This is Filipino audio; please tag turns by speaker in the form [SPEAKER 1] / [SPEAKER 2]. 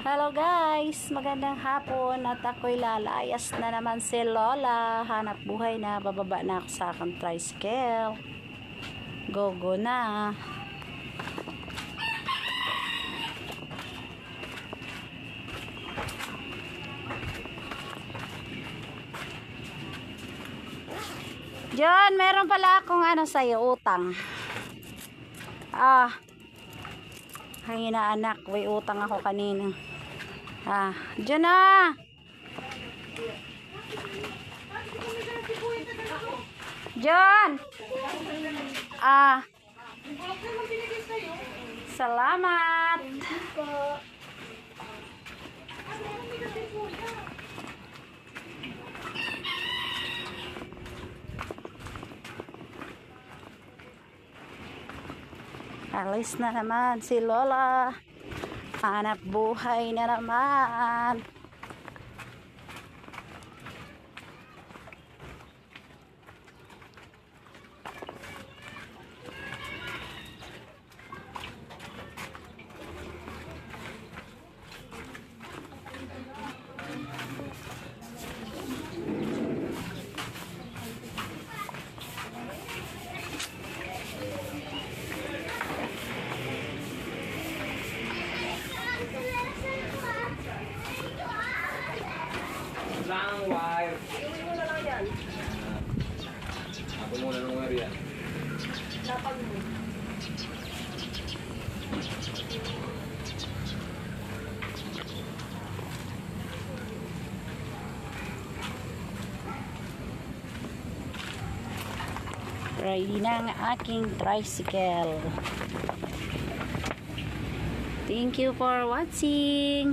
[SPEAKER 1] Hello guys, magandang hapon at ako'y lalayas na naman si Lola. Hanap buhay na, bababa na ako sa aking tricycle. Go na. John, meron pala akong sa'yo, utang. Hangin na anak, may utang ako kanina. Diyan na. John. Salamat. Alis na naman si Lola. Hanap buhay na naman.
[SPEAKER 2] Lang wire.
[SPEAKER 3] Iuwi mo na lang yan.
[SPEAKER 2] Ako muna ng wire yan.
[SPEAKER 3] Lapag mo.
[SPEAKER 1] Ready na ang aking tricycle. Thank you for watching.